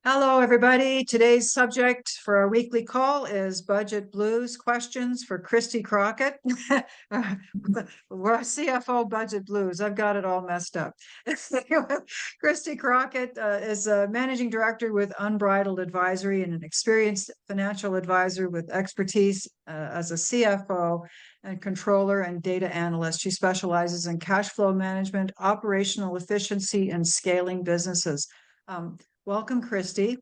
Hello, everybody. Today's subject for our weekly call is budget blues questions for Kristy Crockett. We're CFO budget blues. I've got it all messed up. Kristy Crockett is a managing director with Unbridled Advisory and an experienced financial advisor with expertise as a CFO and controller and data analyst. She specializes in cash flow management, operational efficiency, and scaling businesses. Welcome, Kristy.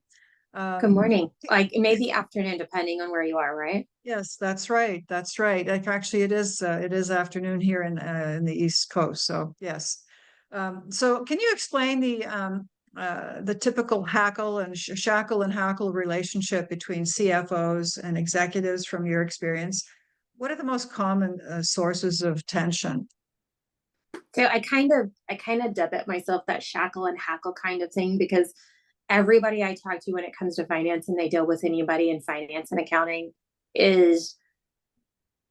Good morning. Like maybe afternoon, depending on where you are, right? Yes, that's right. That's right. Like, actually, it is afternoon here in the East Coast. So yes. So can you explain the typical hackle and shackle and hackle relationship between CFOs and executives from your experience? What are the most common sources of tension? So I kind of dub it myself that shackle and hackle kind of thing because everybody I talk to when it comes to finance and they deal with anybody in finance and accounting is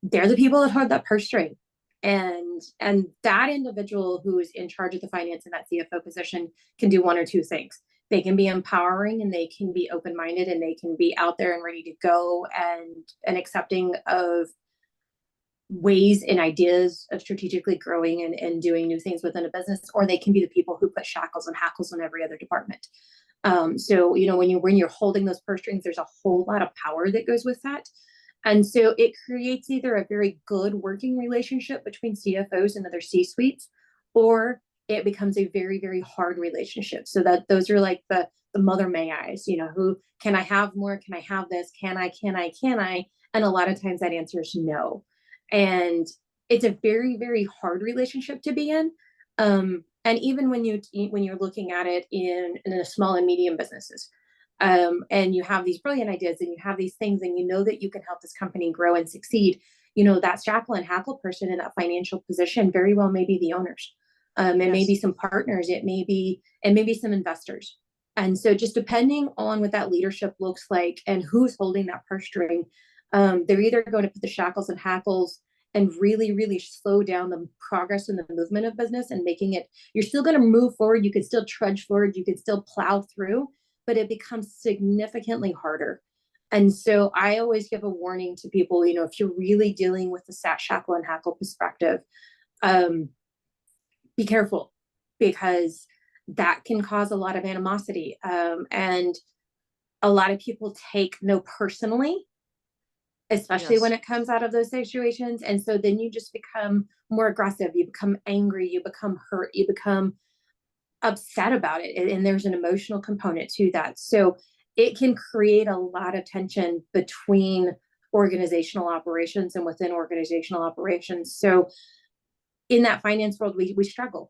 they're the people that hold that purse string. And that individual who is in charge of the finance in that CFO position can do one or two things. They can be empowering and they can be open-minded and they can be out there and ready to go and accepting of ways and ideas of strategically growing and doing new things within a business, or they can be the people who put shackles and hackles on every other department. So, when you're holding those purse strings, there's a whole lot of power that goes with that. And so it creates either a very good working relationship between CFOs and other C-suites, or it becomes a very, very hard relationship. So that those are like the mother may I's, who can I have more? Can I have this? Can I? And a lot of times that answer is no. And it's a very, very hard relationship to be in. And even when you're looking at it in a small and medium businesses, and you have these brilliant ideas and you have these things and you know that you can help this company grow and succeed, that shackle and hackle person in that financial position very well may be the owners. It may be some partners, it may be some investors. And so just depending on what that leadership looks like and who's holding that purse string, they're either going to put the shackles and hackles and really, really slow down the progress and the movement of business and making it, you're still going to move forward. You could still trudge forward. You could still plow through, but it becomes significantly harder. And so I always give a warning to people, if you're really dealing with the shackle and hackle perspective, be careful because that can cause a lot of animosity. And a lot of people take no personally, especially when it comes out of those situations. And so then you just become more aggressive, you become angry, you become hurt, you become upset about it. And there's an emotional component to that. So it can create a lot of tension between organizational operations and within organizational operations. So in that finance world, we struggle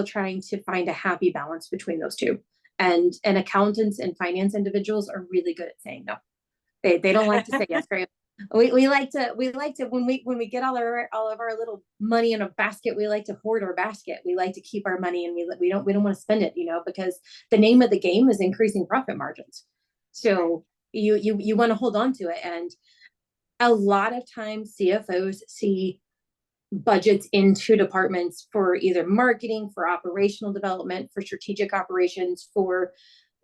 trying to find a happy balance between those two. And accountants and finance individuals are really good at saying no. They don't like to say yes very. We like to when we get all of our little money in a basket, we like to hoard our basket. We like to keep our money and we don't want to spend it, because the name of the game is increasing profit margins. So you want to hold on to it. And a lot of times CFOs see budgets into departments for either marketing, for operational development, for strategic operations, for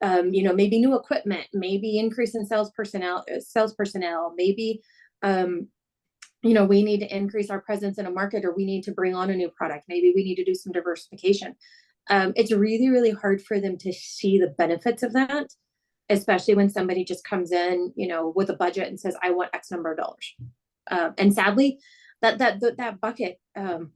maybe new equipment, maybe increase in sales personnel, maybe, we need to increase our presence in a market, or we need to bring on a new product. Maybe we need to do some diversification. It's really, really hard for them to see the benefits of that, especially when somebody just comes in, with a budget and says, I want X number of dollars. And sadly, that bucket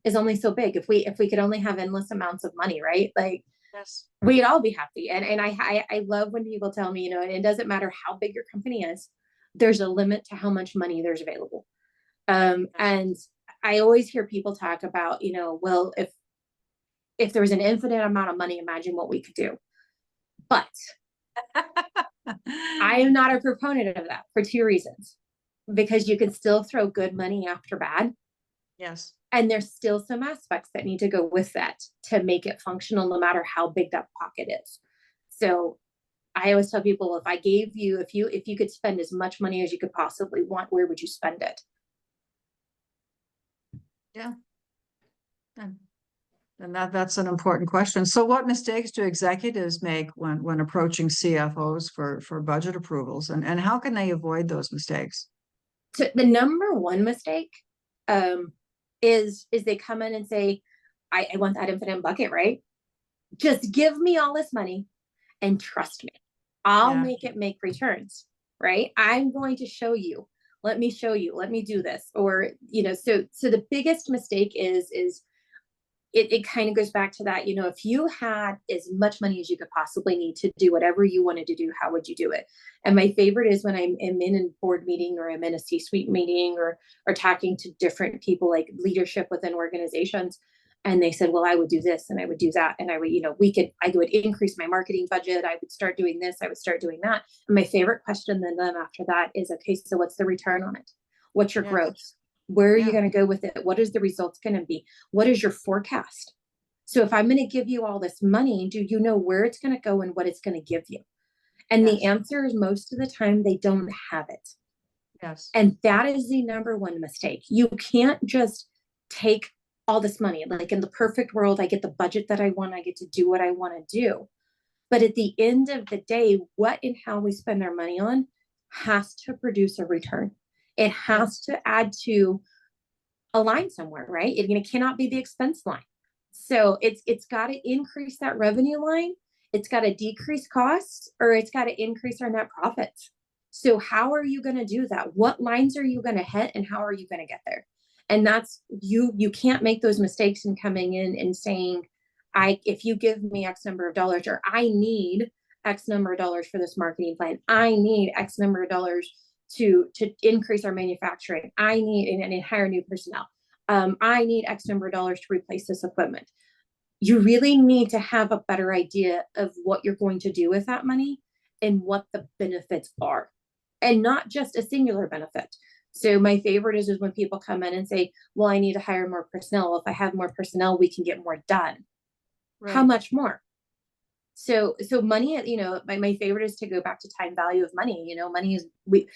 is only so big. If we could only have endless amounts of money, right? Like, yes, we'd all be happy. And I love when people tell me, and it doesn't matter how big your company is, there's a limit to how much money there's available. And I always hear people talk about, well, if there was an infinite amount of money, imagine what we could do. But I am not a proponent of that for two reasons. Because you can still throw good money after bad. Yes. And there's still some aspects that need to go with that to make it functional, no matter how big that pocket is. So I always tell people, if I gave you, if you could spend as much money as you could possibly want, where would you spend it? Yeah. And that's an important question. So what mistakes do executives make when approaching CFOs for budget approvals, and how can they avoid those mistakes? So the number one mistake is they come in and say, I want that infinite bucket, right? Just give me all this money and trust me. I'll make it make returns, right? I'm going to show you. Let me show you. Let me do this. Or, so the biggest mistake is it kind of goes back to that, if you had as much money as you could possibly need to do whatever you wanted to do, how would you do it? And my favorite is when I'm in a board meeting, or I'm in a C-suite meeting, or talking to different people, like leadership within organizations. And they said, well, I would do this and I would do that. And I would, I would increase my marketing budget. I would start doing this. I would start doing that. And my favorite question then after that is, okay, so what's the return on it? What's your growth? Where are you going to go with it? What is the results going to be? What is your forecast? So if I'm going to give you all this money, do you know where it's going to go and what it's going to give you? And the answer is, most of the time, they don't have it. Yes. And that is the number one mistake. You can't just take all this money. Like, in the perfect world, I get the budget that I want. I get to do what I want to do. But at the end of the day, what and how we spend our money on has to produce a return. It has to add to a line somewhere, right? It cannot be the expense line. So it's got to increase that revenue line. It's got to decrease costs, or it's got to increase our net profits. So how are you going to do that? What lines are you going to hit, and how are you going to get there? And that's you can't make those mistakes in coming in and saying, if you give me X number of dollars, or I need X number of dollars for this marketing plan, I need X number of dollars to increase our manufacturing, I need and hire new personnel, I need X number of dollars to replace this equipment. You really need to have a better idea of what you're going to do with that money and what the benefits are, and not just a singular benefit. So my favorite is when people come in and say, well, I need to hire more personnel. If I have more personnel, we can get more done. Right. How much more? So money, my favorite is to go back to time value of money. Money is, we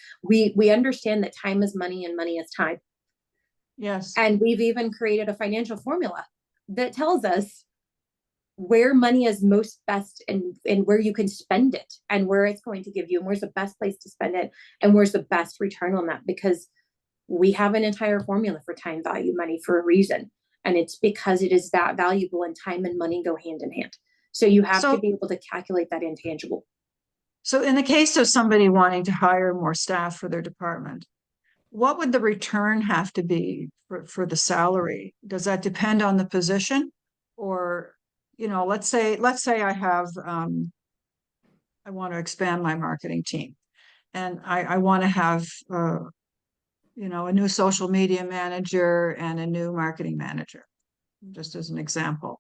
understand that time is money and money is time. Yes. And we've even created a financial formula that tells us where money is most best, and where you can spend it, and where it's going to give you, and where's the best place to spend it, and where's the best return on that. Because we have an entire formula for time value money for a reason. And it's because it is that valuable, and time and money go hand in hand. So you have to be able to calculate that intangible. So in the case of somebody wanting to hire more staff for their department, what would the return have to be for the salary? Does that depend on the position? Or, let's say I have, I want to expand my marketing team, and I want to have, a new social media manager and a new marketing manager, just as an example.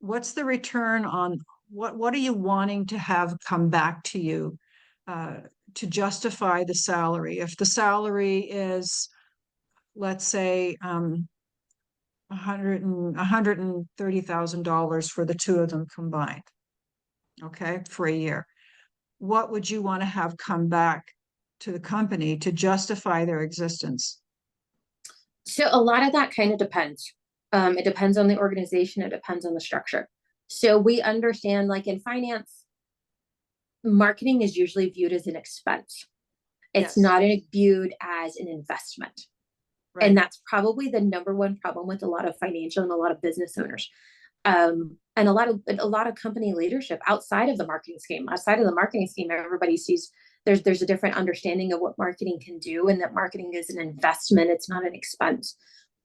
What's the return on what are you wanting to have come back to you to justify the salary? If the salary is, let's say, $130,000 for the two of them combined, okay, for a year, what would you want to have come back to the company to justify their existence? So a lot of that kind of depends. It depends on the organization. It depends on the structure. So we understand, like in finance, marketing is usually viewed as an expense. It's not viewed as an investment. Right. And that's probably the number one problem with a lot of financial and a lot of business owners. And a lot of company leadership outside of the marketing scheme. Outside of the marketing scheme, everybody sees there's a different understanding of what marketing can do, and that marketing is an investment. It's not an expense.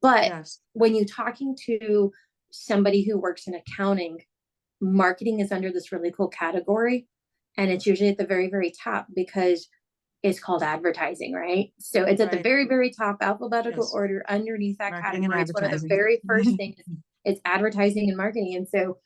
But when you're talking to somebody who works in accounting, marketing is under this really cool category. And it's usually at the very, very top, because it's called advertising, right? So it's at the very, very top, alphabetical order underneath that category. It's one of the very first things. It's advertising and marketing. And so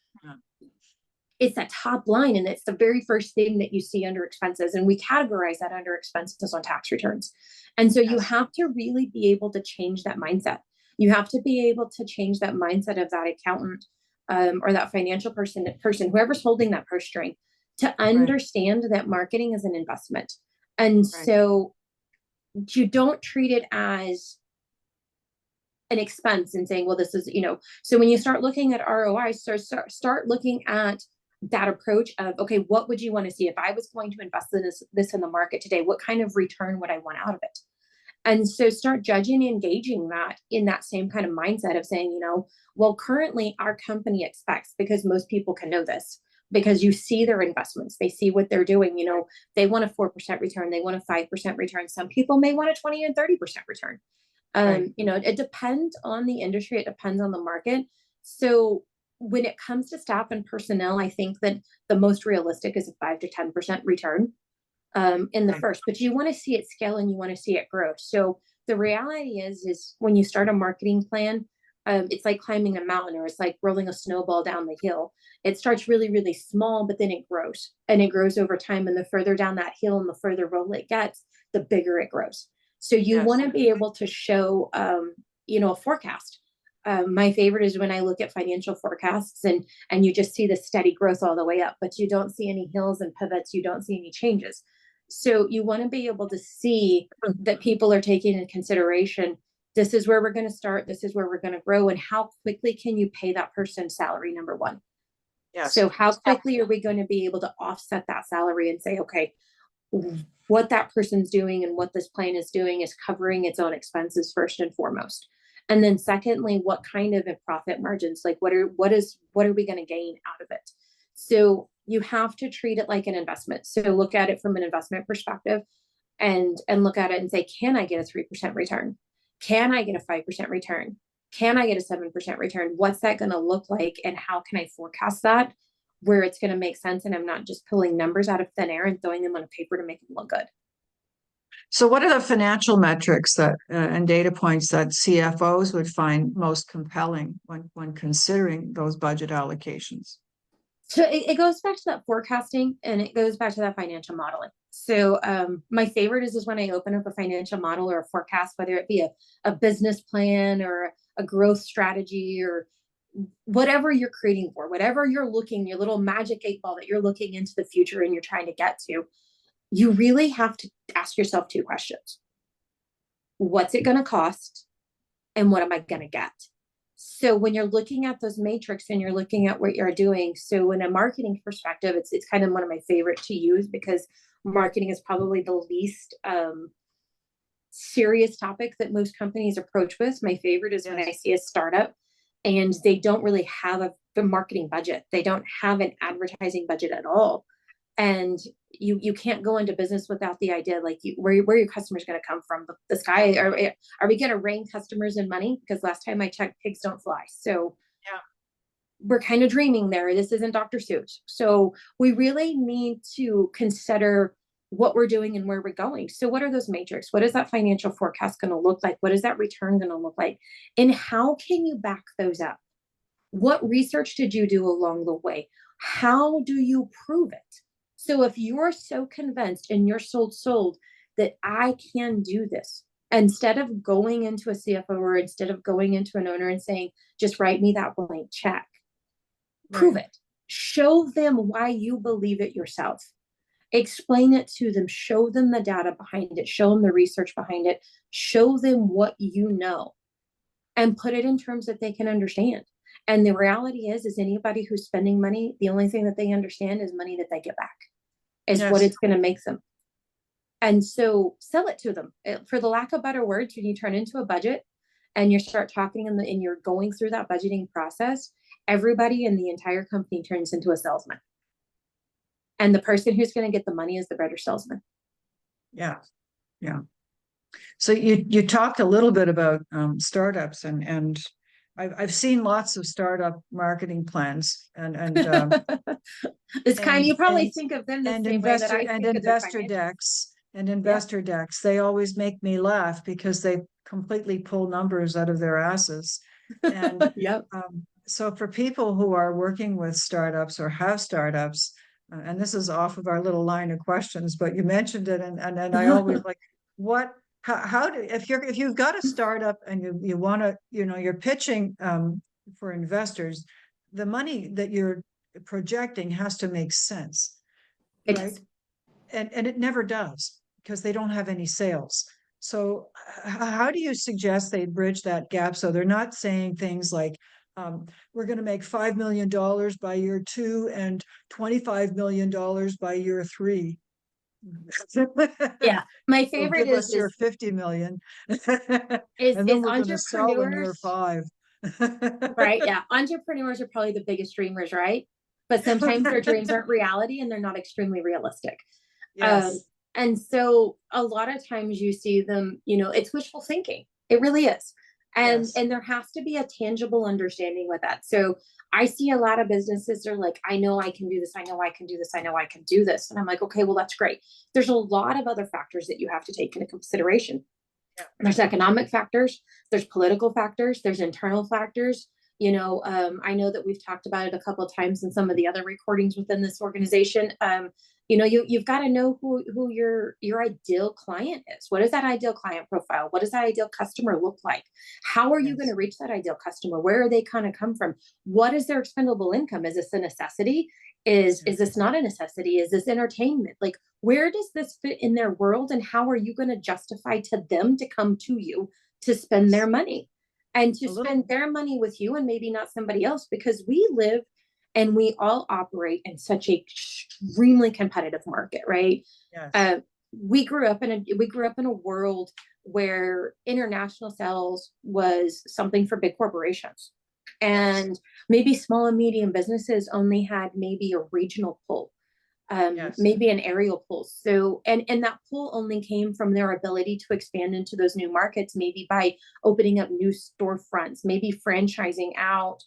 it's that top line, and it's the very first thing that you see under expenses. And we categorize that under expenses on tax returns. And so you have to really be able to change that mindset. You have to be able to change that mindset of that accountant or that financial person, whoever's holding that purse string, to understand that marketing is an investment. And so you don't treat it as an expense and saying, well, this is, so when you start looking at ROI, start looking at that approach of, okay, what would you want to see if I was going to invest in this in the market today? What kind of return would I want out of it? And so start judging and engaging that in that same kind of mindset of saying, well, currently our company expects, because most people can know this, because you see their investments, they see what they're doing, they want a 4% return, they want a 5% return. Some people may want a 20 and 30% return. Right. It depends on the industry, it depends on the market. So when it comes to staff and personnel, I think that the most realistic is a 5 to 10% return in the Right. first, but you want to see it scale and you want to see it grow. So the reality is when you start a marketing plan, it's like climbing a mountain, or it's like rolling a snowball down the hill. It starts really, really small, but then it grows, and it grows over time. And the further down that hill and the further roll it gets, the bigger it grows. So you Yes. want to be able to show, a forecast. My favorite is when I look at financial forecasts and you just see the steady growth all the way up, but you don't see any hills and pivots. You don't see any changes. So you want to be able to see that people are taking into consideration, this is where we're going to start, this is where we're going to grow, and how quickly can you pay that person salary, number one. Yes. So how quickly are we going to be able to offset that salary and say, okay, what that person's doing and what this plan is doing is covering its own expenses first and foremost. And then secondly, what kind of profit margins, like what are we going to gain out of it? So you have to treat it like an investment. So look at it from an investment perspective and look at it and say, can I get a 3% return? Can I get a 5% return? Can I get a 7% return? What's that going to look like? And how can I forecast that where it's going to make sense? And I'm not just pulling numbers out of thin air and throwing them on a paper to make them look good. So what are the financial metrics that and data points that CFOs would find most compelling when considering those budget allocations? So it goes back to that forecasting, and it goes back to that financial modeling. So my favorite is when I open up a financial model or a forecast, whether it be a business plan or a growth strategy or whatever you're creating for, whatever you're looking, your little magic 8 ball that you're looking into the future and you're trying to get to, you really have to ask yourself 2 questions. What's it going to cost? And what am I going to get? So when you're looking at those matrix and you're looking at what you're doing, so in a marketing perspective, it's kind of one of my favorite to use, because marketing is probably the least serious topic that most companies approach with. My favorite is when I see a startup and they don't really have a marketing budget. They don't have an advertising budget at all. And you can't go into business without the idea, like where your customers going to come from. The sky, are we going to rain customers in money? Because last time I checked, pigs don't fly. So yeah, we're kind of dreaming there. This isn't Dr. Seuss. So we really need to consider what we're doing and where we're going. So what are those matrix? What is that financial forecast going to look like? What is that return going to look like? And how can you back those up? What research did you do along the way? How do you prove it? So if you're so convinced and you're sold that I can do this, instead of going into a CFO or instead of going into an owner and saying, just write me that blank check, prove it. Show them why you believe it yourself. Explain it to them. Show them the data behind it. Show them the research behind it. Show them what you know and put it in terms that they can understand. And the reality is anybody who's spending money, the only thing that they understand is money that they get back. Is what it's going to make them. And so sell it to them. For the lack of better words, when you turn into a budget and you start talking and you're going through that budgeting process, everybody in the entire company turns into a salesman. And the person who's going to get the money is the better salesman. Yeah. Yeah. So you talked a little bit about startups and I've seen lots of startup marketing plans and it's kind of, you probably think of them the same way that I think of investor decks and investor decks. They always make me laugh because they completely pull numbers out of their asses. And so for people who are working with startups or have startups, and this is off of our little line of questions, but you mentioned it, and I always like, what? How do if you've got a startup and you want to, you're pitching for investors, the money that you're projecting has to make sense, right? And it never does because they don't have any sales. So how do you suggest they bridge that gap? So they're not saying things like, we're going to make $5 million by year 2 and $25 million by year 3. Yeah. My So favorite give us your is 50 million. And is then we're going to sell in year entrepreneurs, 5. right? Yeah. Entrepreneurs are probably the biggest dreamers, right? But sometimes their dreams aren't reality and they're not extremely realistic. Um, Yes. and so a lot of times you see them, it's wishful thinking. It really is. Yes. And there has to be a tangible understanding with that. So I see a lot of businesses are like, I know I can do this. I know I can do this. I know I can do this. And I'm like, okay, well, that's great. There's a lot of other factors that you have to take into consideration. Yeah. There's economic factors, there's political factors, there's internal factors. I know that we've talked about it a couple of times in some of the other recordings within this organization. You've got to know who your ideal client is. What is that ideal client profile? What does that ideal customer look like? How are you going to reach that ideal customer? Where are they kind of come from? What is their expendable income? Is this a necessity? Is this not a necessity? Is this entertainment? Like, where does this fit in their world? And how are you going to justify to them to come to you to spend their money and to spend their money with you and maybe not somebody else? Because we live and we all operate in such a extremely competitive market, right? Yes. We grew up in a world where international sales was something for big corporations. And Yes. maybe small and medium businesses only had maybe a regional pull, Yes. maybe an aerial pull. So, and that pull only came from their ability to expand into those new markets, maybe by opening up new storefronts, maybe franchising out,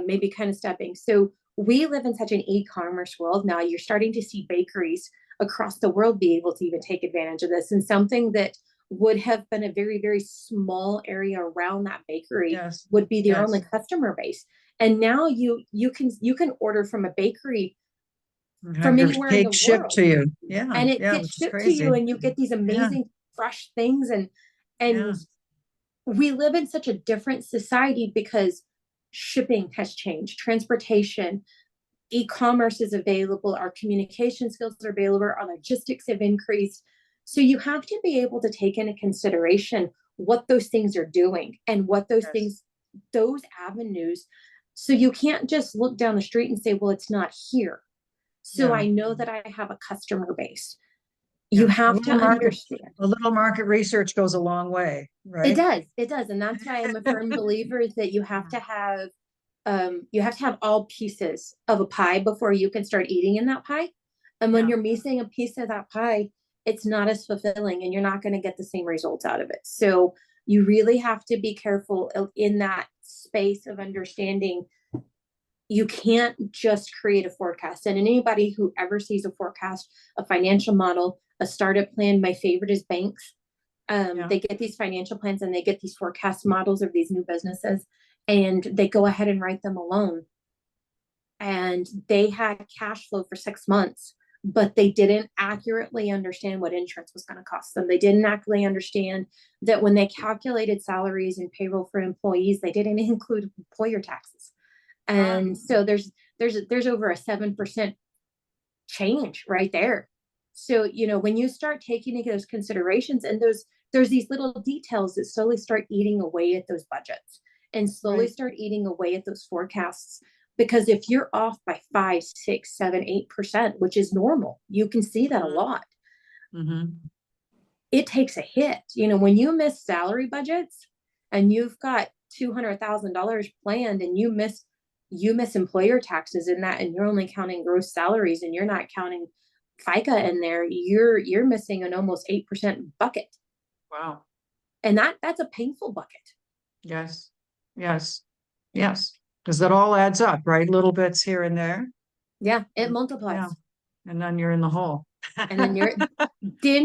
maybe kind of stepping. So we live in such an e-commerce world now. You're starting to see bakeries across the world be able to even take advantage of this, and something that would have been a very, very small area around that bakery Yes. would be their Yes. only customer base. And now you can order from a bakery from Have your anywhere in cake the shipped world, to you. Yeah. and it Yeah. gets Which is shipped to you crazy. and you get these Yeah. amazing fresh things. Yeah. And we live in such a different society because shipping has changed, transportation, e-commerce is available, our communication skills are available, our logistics have increased. So you have to be able to take into consideration what those things are doing and what those Yes. things, those avenues. So you can't just look down the street and say, well, it's not here. So Yeah. I know that I have a customer base. Yeah. You have to understand. A little market research goes a long way, It right? does. It does. And that's why I'm a firm believer that you have to have all pieces of a pie before you can start eating in that pie. And when Yeah. you're missing a piece of that pie, it's not as fulfilling and you're not going to get the same results out of it. So you really have to be careful in that space of understanding. You can't just create a forecast. And anybody who ever sees a forecast, a financial model, a startup plan, my favorite is banks. They get these financial plans and they get these forecast models of these new businesses and they go ahead and write them alone. And they had cash flow for 6 months, but they didn't accurately understand what insurance was going to cost them. They didn't accurately understand that when they calculated salaries and payroll for employees, they didn't include employer taxes. And so there's over a 7% change right there. So, when you start taking into those considerations and there's these little details that slowly start eating away at those budgets and slowly start eating away at those forecasts. Because if you're off by 5, 6, 7, 8%, which is normal, you can see that a lot. It takes a hit. When you miss salary budgets and you've got $200,000 planned and you miss employer taxes in that and you're only counting gross salaries and you're not counting FICA in there, you're missing an almost 8% bucket. Wow. And that's a painful bucket. Yes. Yes. Yes. Because that all adds up, right? Little bits here and there. Yeah, it multiplies. Yeah. And then you're in the hole. And then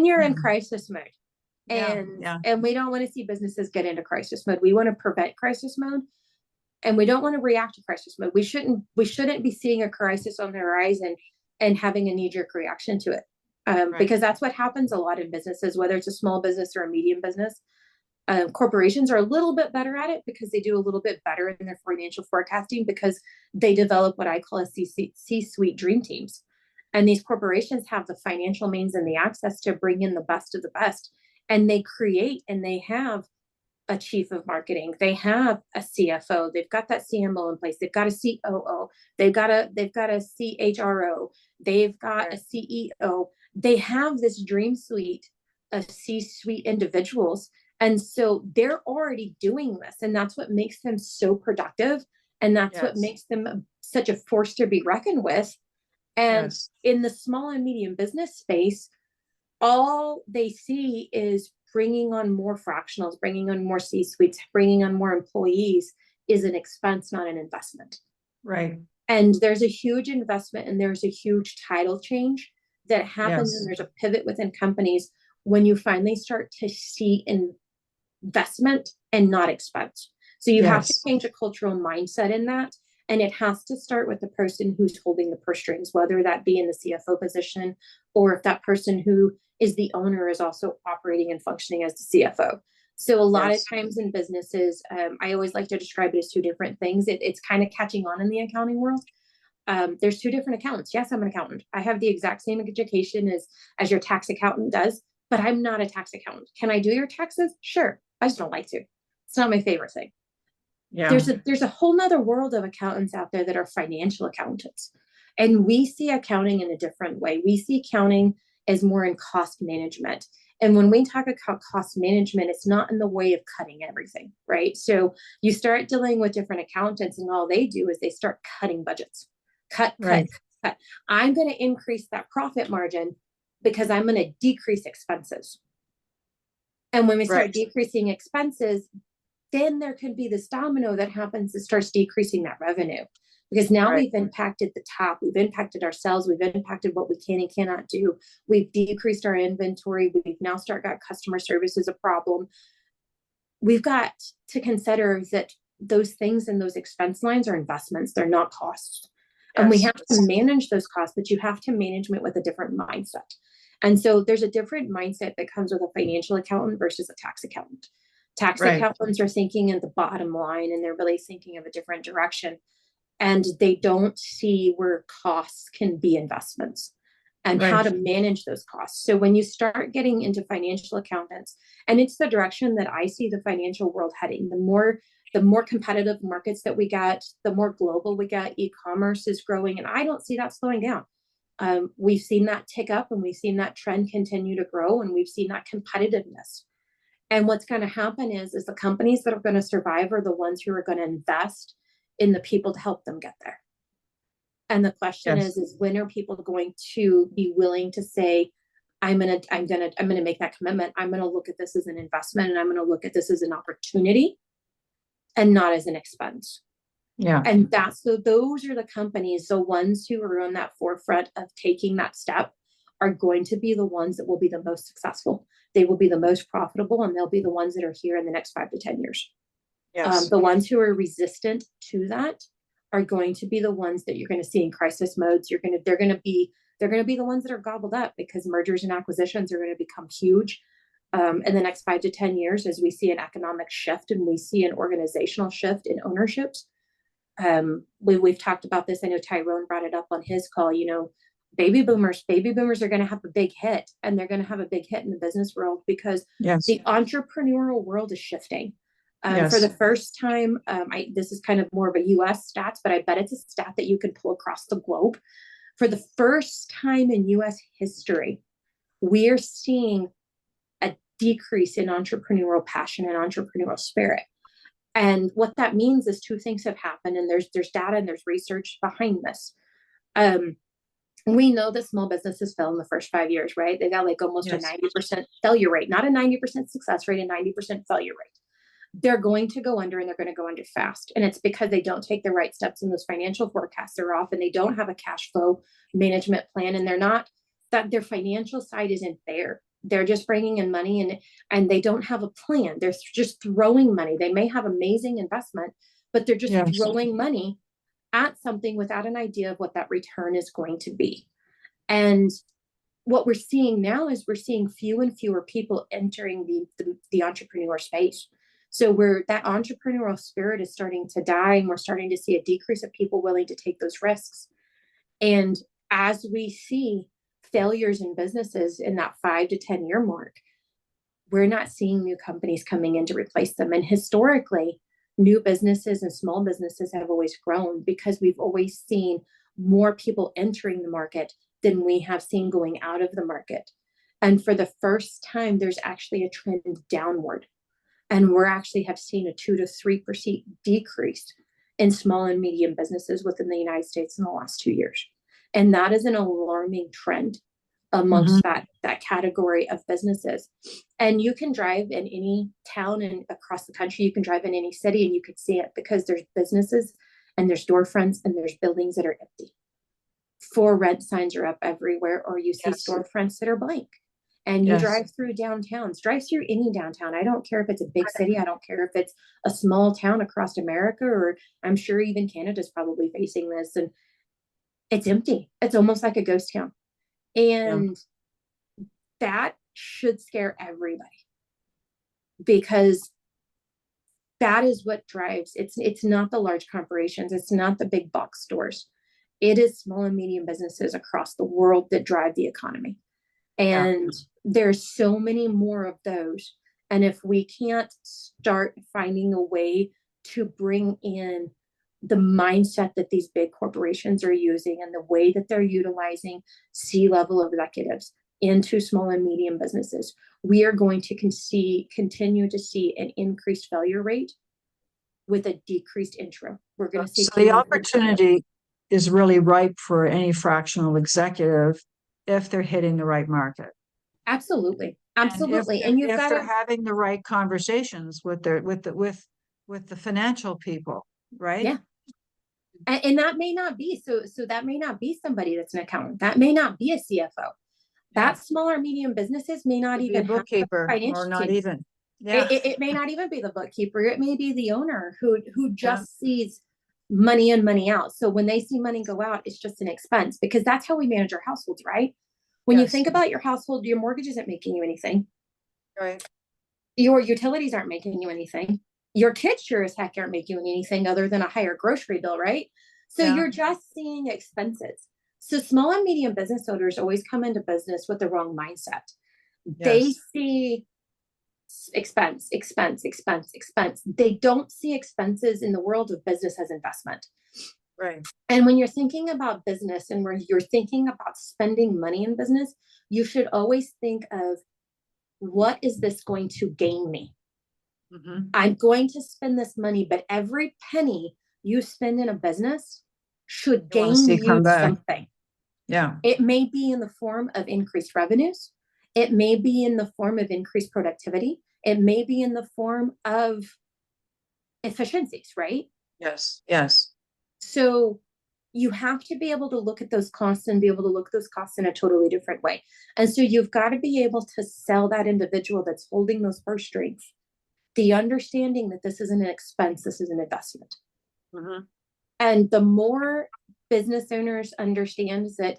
you're in crisis mode. And we don't want to see businesses get into crisis mode. We want to prevent crisis mode. And we don't want to react to crisis mode. We shouldn't be seeing a crisis on the horizon and having a knee-jerk reaction to it. Because that's what happens a lot in businesses, whether it's a small business or a medium business. Corporations are a little bit better at it because they do a little bit better in their financial forecasting because they develop what I call a C-suite dream teams. And these corporations have the financial means and the access to bring in the best of the best and they create and they have a chief of marketing, they have a CFO, they've got that CMO in place, they've got a COO, they've got a CHRO, they've got a CEO. They have this dream suite of C-suite individuals. And so they're already doing this. And that's what makes them so productive. And that's what makes them such a force to be reckoned with. And in the small and medium business space, all they see is bringing on more fractionals, bringing on more C-suites, bringing on more employees is an expense, not an investment. Right. And there's a huge investment and there's a huge title change that happens, and there's a pivot within companies when you finally start to see investment and not expense. So you have to change a cultural mindset in that. And it has to start with the person who's holding the purse strings, whether that be in the CFO position, or if that person who is the owner is also operating and functioning as the CFO. So a lot of times in businesses, I always like to describe it as two different things. It's kind of catching on in the accounting world. There's two different accountants. Yes, I'm an accountant. I have the exact same education as your tax accountant does, but I'm not a tax accountant. Can I do your taxes? Sure. I just don't like to. It's not my favorite thing. Yeah. There's a whole nother world of accountants out there that are financial accountants. And we see accounting in a different way. We see accounting as more in cost management. And when we talk about cost management, it's not in the way of cutting everything, right? So you start dealing with different accountants and all they do is they start cutting budgets. Cut. I'm going to increase that profit margin because I'm going to decrease expenses. And when we start decreasing expenses, then there could be this domino that happens that starts decreasing that revenue. Because now we've impacted the top, we've impacted ourselves, we've impacted what we can and cannot do. We've decreased our inventory. We've now got customer service as a problem. We've got to consider that those things and those expense lines are investments. They're not costs. And we have to manage those costs, but you have to manage it with a different mindset. And so there's a different mindset that comes with a financial accountant versus a tax accountant. Tax accountants are thinking at the bottom line, and they're really thinking of a different direction. And they don't see where costs can be investments and how to manage those costs. So when you start getting into financial accountants, and it's the direction that I see the financial world heading, the more competitive markets that we get, the more global we get, e-commerce is growing, and I don't see that slowing down. We've seen that tick up, and we've seen that trend continue to grow, and we've seen that competitiveness. And what's going to happen is the companies that are going to survive are the ones who are going to invest in the people to help them get there. And the question is when are people going to be willing to say, I'm going to make that commitment. I'm going to look at this as an investment, and I'm going to look at this as an opportunity and not as an expense. Yeah. And those are the companies, the ones who are on that forefront of taking that step are going to be the ones that will be the most successful. They will be the most profitable, and they'll be the ones that are here in the next 5 to 10 years. The ones who are resistant to that are going to be the ones that you're going to see in crisis modes. They're going to be the ones that are gobbled up because mergers and acquisitions are going to become huge in the next 5 to 10 years as we see an economic shift and we see an organizational shift in ownerships. We've talked about this. I know Tyrone brought it up on his call. Baby boomers are going to have a big hit, and they're going to have a big hit in the business world because the entrepreneurial world is shifting. For the first time, this is kind of more of a US stats, but I bet it's a stat that you can pull across the globe. For the first time in US history, we are seeing a decrease in entrepreneurial passion and entrepreneurial spirit. And what that means is two things have happened, and there's data and there's research behind this. We know that small businesses fail in the first 5 years, right? They got like almost a 90% failure rate, not a 90% success rate, a 90% failure rate. They're going to go under, and they're going to go under fast. And it's because they don't take the right steps in those financial forecasts are off, and they don't have a cash flow management plan. And their financial side isn't there. They're just bringing in money and they don't have a plan. They're just throwing money. They may have amazing investment, but they're just throwing money at something without an idea of what that return is going to be. And what we're seeing now is we're seeing fewer and fewer people entering the entrepreneur space. So that entrepreneurial spirit is starting to die, and we're starting to see a decrease of people willing to take those risks. And as we see failures in businesses in that 5 to 10 year mark, we're not seeing new companies coming in to replace them. And historically, new businesses and small businesses have always grown because we've always seen more people entering the market than we have seen going out of the market. And for the first time, there's actually a trend downward. And we're actually have seen a 2 to 3% decrease in small and medium businesses within the United States in the last 2 years. And that is an alarming trend amongst that category of businesses. And you can drive in any town and across the country, you can drive in any city and you can see it because there's businesses and there's storefronts and there's buildings that are empty. For rent signs are up everywhere, or you see storefronts that are blank. And you drive through downtowns, drive through any downtown. I don't care if it's a big city. I don't care if it's a small town across America, or I'm sure even Canada's probably facing this. And it's empty. It's almost like a ghost town. And that should scare everybody, because that is what drives. It's not the large corporations. It's not the big box stores. It is small and medium businesses across the world that drive the economy. And there's so many more of those. And if we can't start finding a way to bring in the mindset that these big corporations are using and the way that they're utilizing C-level executives into small and medium businesses, we are going to continue to see an increased failure rate with a decreased intro. We're going to see. So the opportunity is really ripe for any fractional executive if they're hitting the right market. Absolutely. Absolutely. And if they're having the right conversations with the financial people, right? Yeah. And that may not be, so that may not be somebody that's an accountant. That may not be a CFO. That small or medium businesses may not even be a bookkeeper, have or not team. even. It may not even be the bookkeeper. It may be the owner who just sees money in, money out. So when they see money go out, it's just an expense, because that's how we manage our households, right? When you think about your household, your mortgage isn't making you anything. Right. Your utilities aren't making you anything. Your kids sure as heck aren't making you anything other than a higher grocery bill, right? So you're just seeing expenses. So small and medium business owners always come into business with the wrong mindset. They see expense, expense, expense, expense. They don't see expenses in the world of business as investment. Right. And when you're thinking about business and where you're thinking about spending money in business, you should always think of, what is this going to gain me? I'm going to spend this money, but every penny you spend in a business should gain you something. Yeah. It may be in the form of increased revenues. It may be in the form of increased productivity. It may be in the form of efficiencies, right? Yes. Yes. So you have to be able to look at those costs and be able to look at those costs in a totally different way. And so you've got to be able to sell that individual that's holding those purse strings the understanding that this isn't an expense, this is an investment. And the more business owners understand that,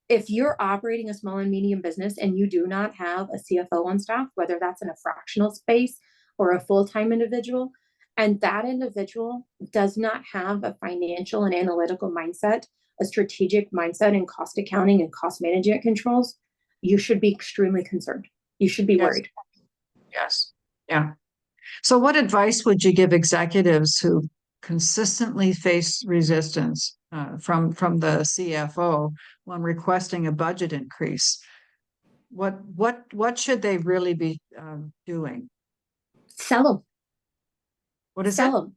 if you're operating a small and medium business and you do not have a CFO on staff, whether that's in a fractional space or a full-time individual, and that individual does not have a financial and analytical mindset, a strategic mindset in cost accounting and cost management controls, you should be extremely concerned. You should be worried. Yes. Yeah. So what advice would you give executives who consistently face resistance from the CFO when requesting a budget increase? What should they really be doing? Sell them. What is sell them?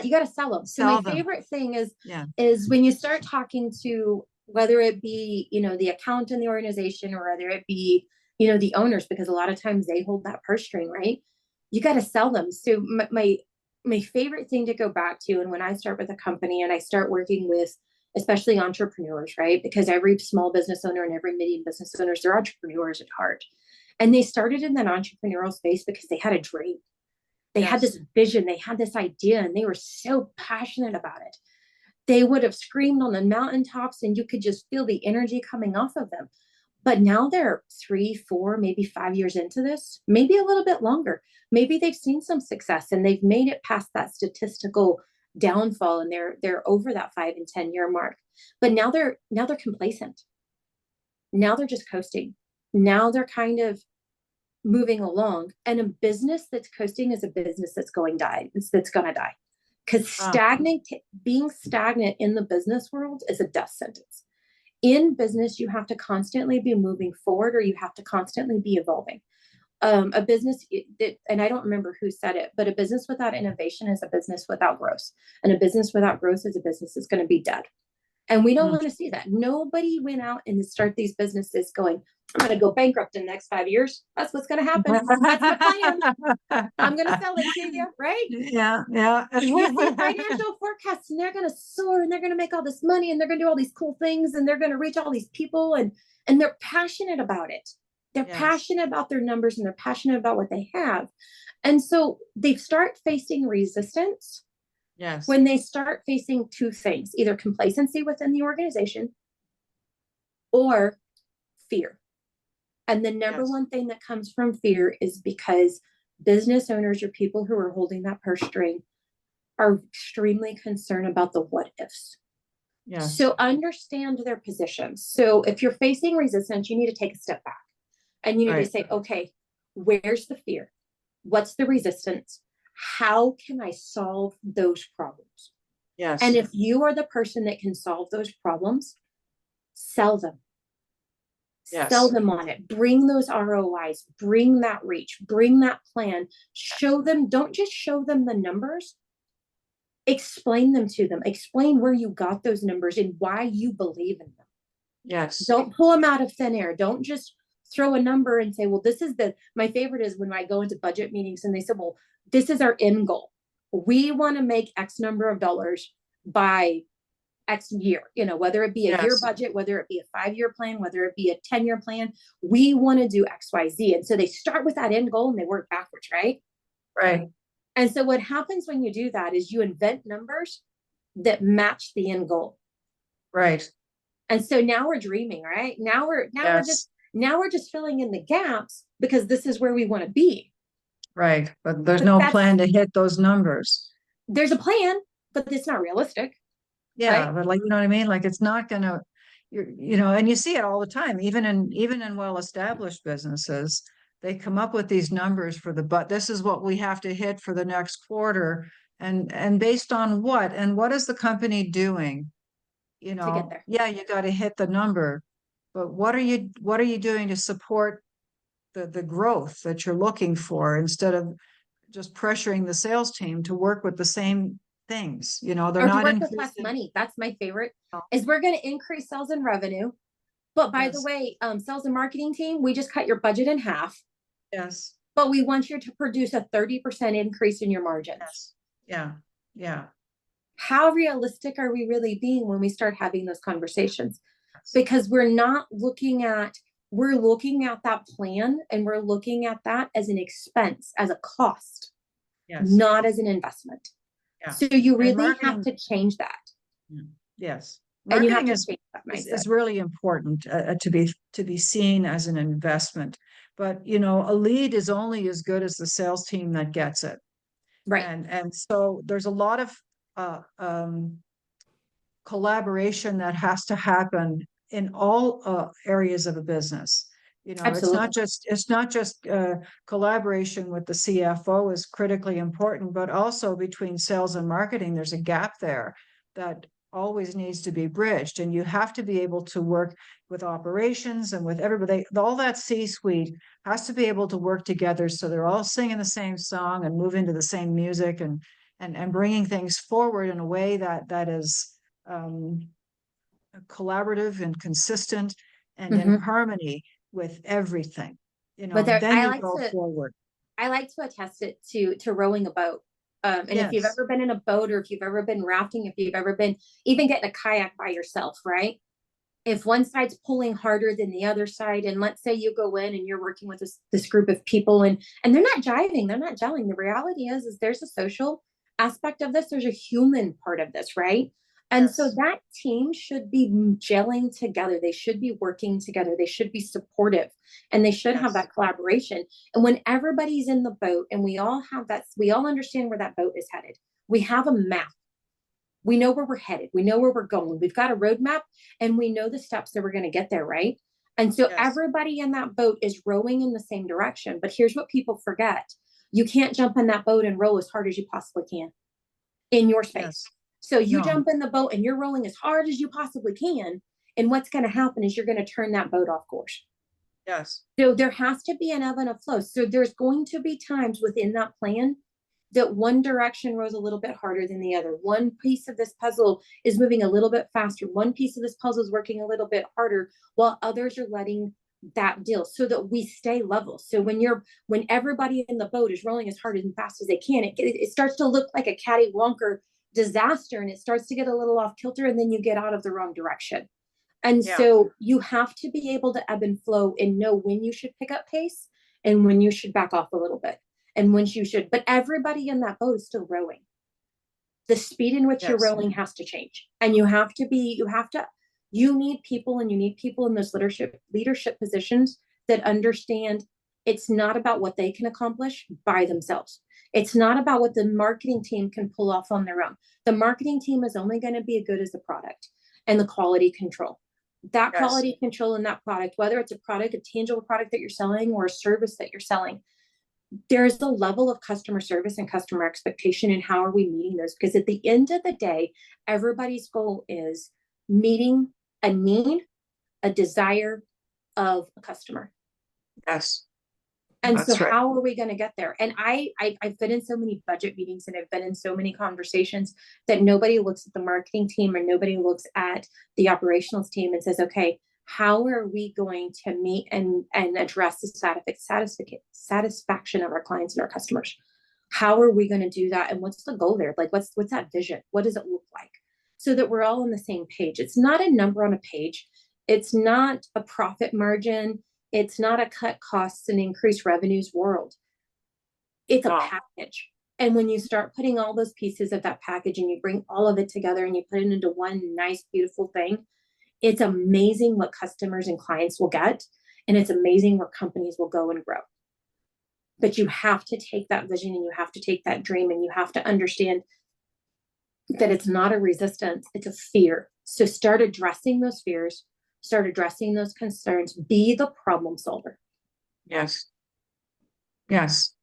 You got to sell them. So my favorite thing is when you start talking to, whether it be the account in the organization, or whether it be the owners, because a lot of times they hold that purse string, right? You got to sell them. So my favorite thing to go back to, and when I start with a company and I start working with especially entrepreneurs, right? Because every small business owner and every medium business owners, they're entrepreneurs at heart. And they started in that entrepreneurial space because they had a dream. They had this vision, they had this idea, and they were so passionate about it. They would have screamed on the mountaintops and you could just feel the energy coming off of them. But now they're 3, 4, maybe 5 years into this, maybe a little bit longer. Maybe they've seen some success and they've made it past that statistical downfall, and they're over that 5 and 10 year mark. But now they're complacent. Now they're just coasting. Now they're kind of moving along, and a business that's coasting is a business that's going to die. Because being stagnant in the business world is a death sentence. In business, you have to constantly be moving forward, or you have to constantly be evolving. A business, and I don't remember who said it, but a business without innovation is a business without growth. And a business without growth is a business that's going to be dead. And we don't want to see that. Nobody went out and start these businesses going, I'm going to go bankrupt in the next 5 years. That's what's going to happen. That's the plan. I'm going to sell it to you, right? Yeah. You see financial forecasts, and they're going to soar, and they're going to make all this money, and they're going to do all these cool things, and they're going to reach all these people, and they're passionate about it. They're passionate about their numbers, and they're passionate about what they have. And so they start facing resistance. Yes. When they start facing two things, either complacency within the organization or fear. And the number one thing that comes from fear is because business owners or people who are holding that purse string are extremely concerned about the what ifs. Yes. So understand their positions. So if you're facing resistance, you need to take a step back and you need to say, okay, where's the fear? What's the resistance? How can I solve those problems? Yes. And if you are the person that can solve those problems, sell them. Yes. Sell them on it. Bring those ROIs, bring that reach, bring that plan, show them, don't just show them the numbers, explain them to them, explain where you got those numbers and why you believe in them. Yes. Don't pull them out of thin air. Don't just throw a number and say, well, this is my favorite is when I go into budget meetings and they say, well, this is our end goal. We want to make X number of dollars by X year, whether it be a year budget, whether it be a 5-year plan, whether it be a 10-year plan, we want to do X, Y, Z. And so they start with that end goal and they work backwards, right? Right. And so what happens when you do that is you invent numbers that match the end goal. Right. And so now we're dreaming, right? Now we're just filling in the gaps because this is where we want to be. Right. But there's no plan to hit those numbers. There's a plan, but it's not realistic. Yeah. Right? But you know what I mean? It's not going to, and you see it all the time, even in well-established businesses, they come up with these numbers but this is what we have to hit for the next quarter. And based on what, and what is the company doing? To get there. Yeah, you got to hit the number, but what are you doing to support the growth that you're looking for, instead of just pressuring the sales team to work with the same things? They're not work with less money. That's my favorite. Is we're going to increase sales and revenue, but by the way, sales and marketing team, we just cut your budget in half. Yes. But we want you to produce a 30% increase in your margins. Yes. Yeah. Yeah. How realistic are we really being when we start having those conversations? Because we're looking at that plan, and we're looking at that as an expense, as a cost, not as an investment. Yeah. So you really have to change that. Yes. Marketing is really important to be seen as an investment. But, a lead is only as good as the sales team that gets it. Right. And so there's a lot of collaboration that has to happen in all areas of a business. Absolutely. It's not just collaboration with the CFO is critically important, but also between sales and marketing, there's a gap there that always needs to be bridged. And you have to be able to work with operations and with everybody. All that C-suite has to be able to work together, so they're all singing the same song and moving to the same music and bringing things forward in a way that is collaborative and consistent and in harmony with everything. But then you go forward. I like to attest it to rowing a boat. And if you've ever been in a boat, or if you've ever been rafting, if you've ever been even getting a kayak by yourself, right? If one side's pulling harder than the other side, and let's say you go in and you're working with this group of people and they're not jiving, they're not gelling. The reality is there's a social aspect of this. There's a human part of this, right? And so that team should be gelling together. They should be working together. They should be supportive, and they should have that collaboration. And when everybody's in the boat and we all understand where that boat is headed. We have a map. We know where we're headed. We know where we're going. We've got a roadmap, and we know the steps that we're going to get there, right? And so Yes. everybody in that boat is rowing in the same direction. But here's what people forget. You can't jump in that boat and row as hard as you possibly can in your space. Yes. So you No. jump in the boat and you're rowing as hard as you possibly can. And what's going to happen is you're going to turn that boat off course. Yes. So there has to be an ebb and a flow. So there's going to be times within that plan that one direction rows a little bit harder than the other. One piece of this puzzle is moving a little bit faster. One piece of this puzzle is working a little bit harder, while others are letting that deal, so that we stay level. So when everybody in the boat is rowing as hard and fast as they can, it starts to look like a catty-wonker disaster, and it starts to get a little off kilter, and then you get out of the wrong direction. And so you have to be able to ebb and flow and know when you should pick up pace and when you should back off a little bit and when you should. But everybody in that boat is still rowing. The speed in which you're rowing has to change. And you need people, and you need people in those leadership positions that understand it's not about what they can accomplish by themselves. It's not about what the marketing team can pull off on their own. The marketing team is only going to be as good as the product and the quality control. That quality control in that product, whether it's a product, a tangible product that you're selling, or a service that you're selling, there's a level of customer service and customer expectation, and how are we meeting those? Because at the end of the day, everybody's goal is meeting a need, a desire of a customer. Yes. And that's so how are we going to get there? And I've been in so many budget meetings, and I've been in so many conversations that nobody looks at the marketing team or nobody looks at the operations team and says, okay, how are we going to meet and address the satisfaction of our clients and our customers? How are we going to do that? And what's the goal there? Like, what's that vision? What does it look like? So that we're all on the same page. It's not a number on a page. It's not a profit margin. It's not a cut costs and increase revenues world. It's a package. And when you start putting all those pieces of that package and you bring all of it together and you put it into one nice, beautiful thing, it's amazing what customers and clients will get. And it's amazing where companies will go and grow. But you have to take that vision, and you have to take that dream, and you have to understand that it's not a resistance, it's a fear. So start addressing those fears. Start addressing those concerns. Be the problem solver. Yes. Yes.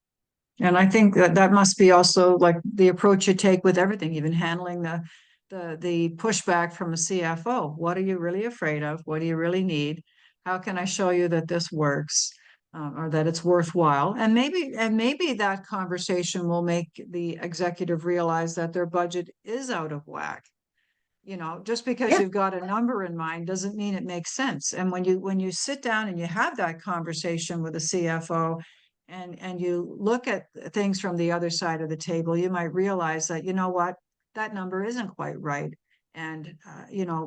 And I think that must be also like the approach you take with everything, even handling the pushback from a CFO. What are you really afraid of? What do you really need? How can I show you that this works, or that it's worthwhile? And maybe that conversation will make the executive realize that their budget is out of whack. Just because you've got a number in mind doesn't mean it makes sense. And when you sit down and you have that conversation with a CFO and you look at things from the other side of the table, you might realize that, what, that number isn't quite right. And,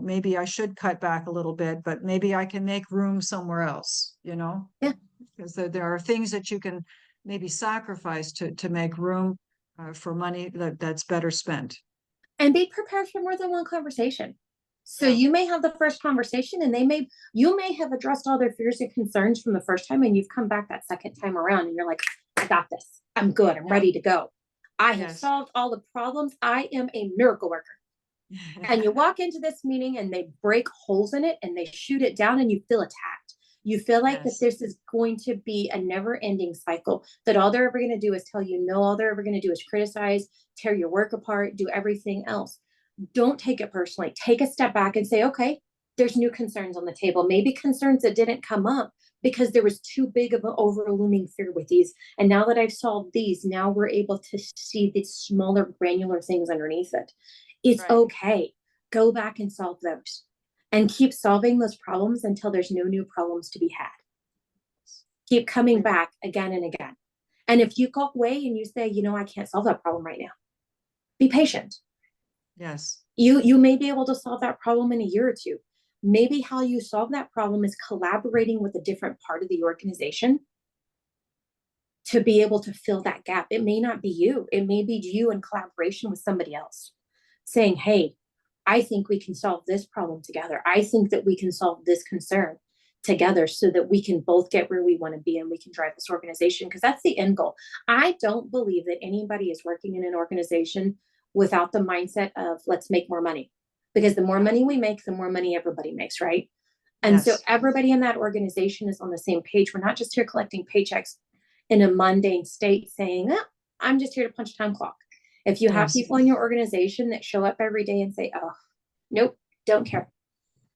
maybe I should cut back a little bit, but maybe I can make room somewhere else, because there are things that you can maybe sacrifice to make room for money that's better spent. And be prepared for more than one conversation. So you may have the first conversation, and you may have addressed all their fears and concerns from the first time, and you've come back that second time around and you're like, I got this. I'm good. I'm ready to go. I have solved all the problems. I am a miracle worker. And you walk into this meeting and they break holes in it and they shoot it down, and you feel attacked. You feel like that this is going to be a never-ending cycle, that all they're ever going to do is tell you no, all they're ever going to do is criticize, tear your work apart, do everything else. Don't take it personally. Take a step back and say, okay, there's new concerns on the table. Maybe concerns that didn't come up because there was too big of an overlooming fear with these. And now that I've solved these, now we're able to see the smaller granular things underneath it. It's okay. Go back and solve those. And keep solving those problems until there's no new problems to be had. Keep coming back again and again. And if you go away and you say, I can't solve that problem right now, be patient. Yes. You may be able to solve that problem in a year or two. Maybe how you solve that problem is collaborating with a different part of the organization to be able to fill that gap. It may not be you. It may be you in collaboration with somebody else saying, hey, I think we can solve this problem together. I think that we can solve this concern together so that we can both get where we want to be and we can drive this organization, because that's the end goal. I don't believe that anybody is working in an organization without the mindset of let's make more money, because the more money we make, the more money everybody makes, right? And so Yes. everybody in that organization is on the same page. We're not just here collecting paychecks in a mundane state saying, oh, I'm just here to punch time clock. If you have Yes. people in your organization that show up every day and say, oh, nope, don't care.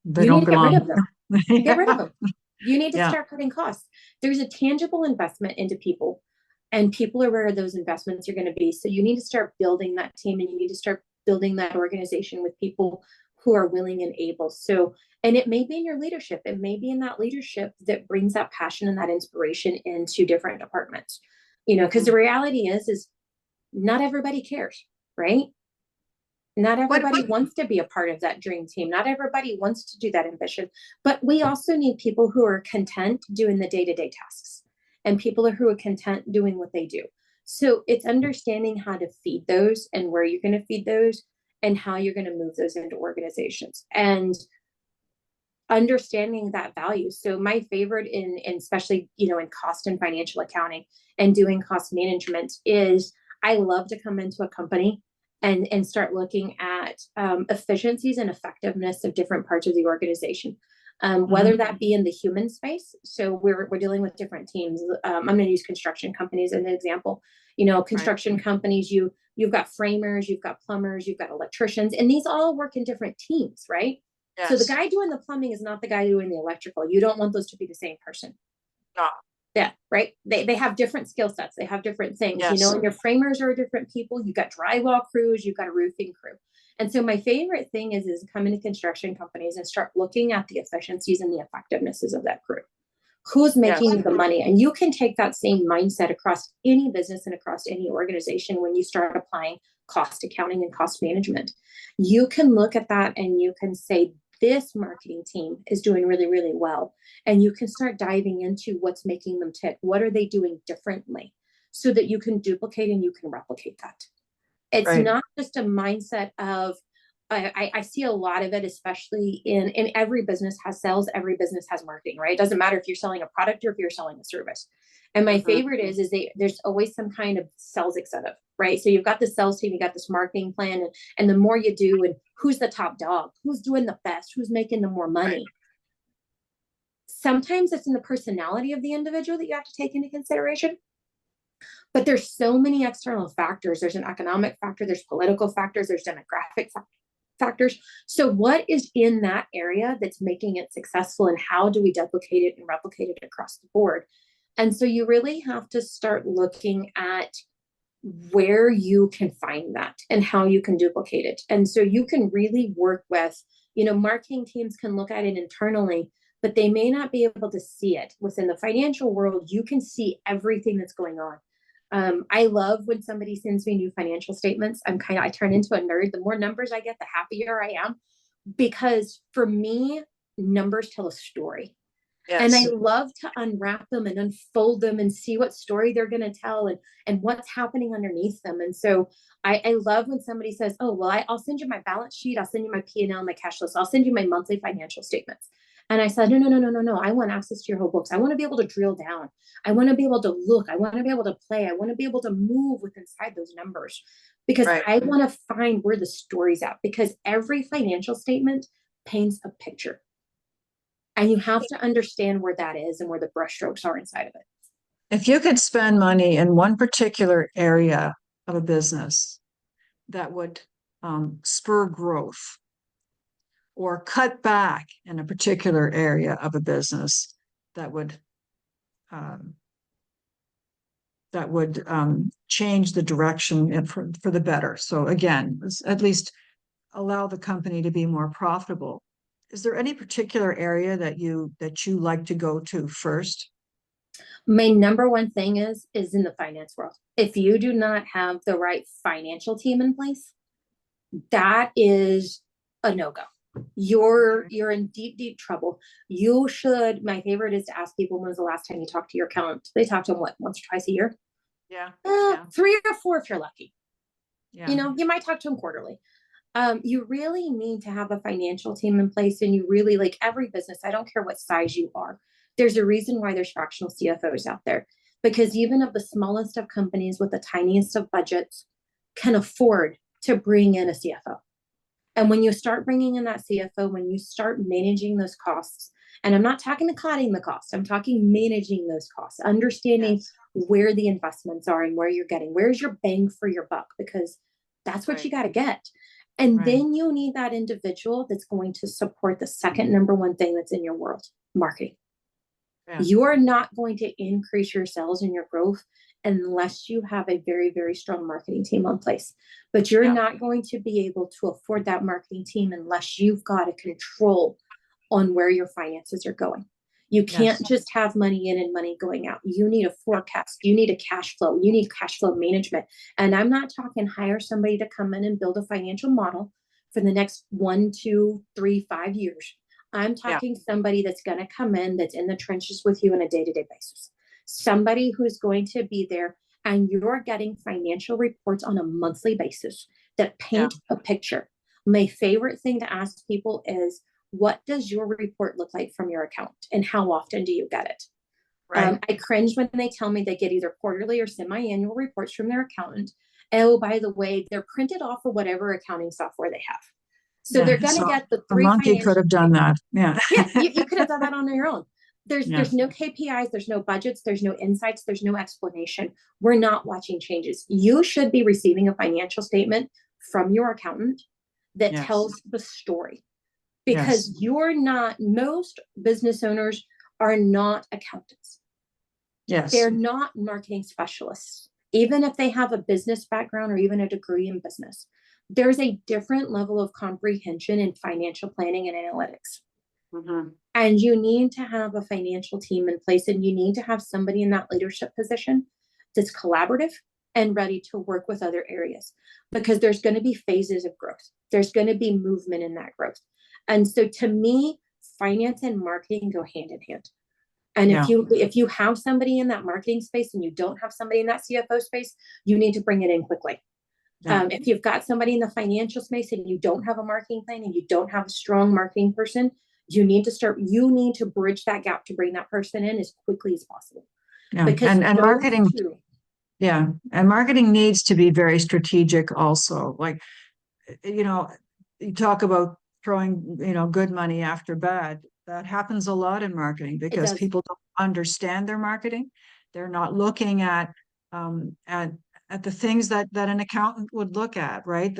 They You don't need to get rid belong. of them. Get rid of them. You need to Yeah. start cutting costs. There's a tangible investment into people, and people are where those investments are going to be. So you need to start building that team, and you need to start building that organization with people who are willing and able. So, and it may be in your leadership. It may be in that leadership that brings that passion and that inspiration into different departments. You know, because the reality is not everybody cares, right? Not everybody wants to be a part of that dream team. Not everybody wants to do that ambition, but we also need people who are content doing the day-to-day tasks, and people who are content doing what they do. So it's understanding how to feed those and where you're going to feed those and how you're going to move those into organizations and understanding that value. So my favorite in especially, you know, in cost and financial accounting and doing cost management is I love to come into a company and start looking at efficiencies and effectiveness of different parts of the organization, whether that be in the human space. So we're dealing with different teams. I'm going to use construction companies as an example. You know, construction companies, you've got framers, you've got plumbers, you've got electricians, and these all work in different teams, right? Yes. So the guy doing the plumbing is not the guy doing the electrical. You don't want those to be the same person. No. Yeah, right. They have different skill sets. They have different things, Yes. you know, and your framers are different people. You've got drywall crews, you've got a roofing crew. And so my favorite thing is come into construction companies and start looking at the efficiencies and the effectivenesses of that crew. Who's making the money? And you can take that same mindset across any business and across any organization when you start applying cost accounting and cost management. You can look at that and you can say, this marketing team is doing really, really well. And you can start diving into what's making them tick. What are they doing differently so that you can duplicate and you can replicate that? It's not just a mindset of, I see a lot of it, especially in every business has sales, every business has marketing, right? It doesn't matter if you're selling a product or if you're selling a service. And my favorite is there's always some kind of sales incentive, right? So you've got the sales team, you got this marketing plan, and the more you do, and who's the top dog, who's doing the best, who's making the more money. Sometimes it's in the personality of the individual that you have to take into consideration. But there's so many external factors. There's an economic factor, there's political factors, there's demographic factors. So what is in that area that's making it successful, and how do we duplicate it and replicate it across the board? And so you really have to start looking at where you can find that and how you can duplicate it. And so you can really work with, you know, marketing teams can look at it internally, but they may not be able to see it. Within the financial world, you can see everything that's going on. I love when somebody sends me new financial statements. I turn into a nerd. The more numbers I get, the happier I am, because for me, numbers tell a story. Yes. And I love to unwrap them and unfold them and see what story they're going to tell and what's happening underneath them. And so I love when somebody says, oh, well, I'll send you my balance sheet. I'll send you my P&L, my cash flow. So I'll send you my monthly financial statements. And I said, no. I want access to your whole books. I want to be able to drill down. I want to be able to look. I want to be able to play. I want to be able to move with inside those numbers, because I want to find where the story's at, because every financial statement paints a picture. And you have to understand where that is and where the brushstrokes are inside of it. If you could spend money in one particular area of a business that would spur growth, or cut back in a particular area of a business that would change the direction for the better. So again, at least allow the company to be more profitable. Is there any particular area that you like to go to first? My number one thing is in the finance world. If you do not have the right financial team in place, that is a no-go. You're in deep trouble. You should, my favorite is to ask people, when was the last time you talked to your accountant? They talk to them, what, once or twice a year? Yeah. 3 or 4 if you're lucky. Yeah. You know, you might talk to them quarterly. You really need to have a financial team in place, and you really, like every business, I don't care what size you are, there's a reason why there's fractional CFOs out there, because even of the smallest of companies with the tiniest of budgets can afford to bring in a CFO. And when you start bringing in that CFO, when you start managing those costs And I'm not talking to cutting the cost. I'm talking managing those costs, understanding Yes. where the investments are and where you're getting, where's your bang for your buck, because that's what Right. you got to get. And Right. then you need that individual that's going to support the second number one thing that's in your world, marketing. Yeah. You are not going to increase your sales and your growth unless you have a very, very strong marketing team on place. But you're not going to be able to afford that marketing team unless you've got a control on where your finances are going. You can't just have money in and money going out. You need a forecast. You need a cash flow. You need cash flow management. And I'm not talking hire somebody to come in and build a financial model for the next 1, 2, 3, 5 years. I'm talking somebody that's going to come in, that's in the trenches with you on a day-to-day basis. Somebody who's going to be there, and you're getting financial reports on a monthly basis that paint a picture. My favorite thing to ask people is, what does your report look like from your account, and how often do you get it? Right. I cringe when they tell me they get either quarterly or semi-annual reports from their accountant. Oh, by the way, they're printed off of whatever accounting software they have. So they're going to get the a 3 monkey could financial. have done that. Yeah. Yeah, you could have done that on your own. There's no KPIs, there's no budgets, there's no insights, there's no explanation. We're not watching changes. You should be receiving a financial statement from your accountant that tells the story, because most business owners are not accountants. Yes. They're not marketing specialists, even if they have a business background or even a degree in business. There's a different level of comprehension in financial planning and analytics. Mm-hmm. And you need to have a financial team in place, and you need to have somebody in that leadership position that's collaborative and ready to work with other areas, because there's going to be phases of growth. There's going to be movement in that growth. And so to me, finance and marketing go hand in hand. And if you have somebody in that marketing space and you don't have somebody in that CFO space, you need to bring it in quickly. If you've got somebody in the financial space and you don't have a marketing plan and you don't have a strong marketing person, you need to bridge that gap to bring that person in as quickly as possible. Because and marketing, and marketing needs to be very strategic also. Like, you talk about throwing, good money after bad. That happens a lot in marketing because people don't understand their marketing. They're not looking at the things that an accountant would look at, right?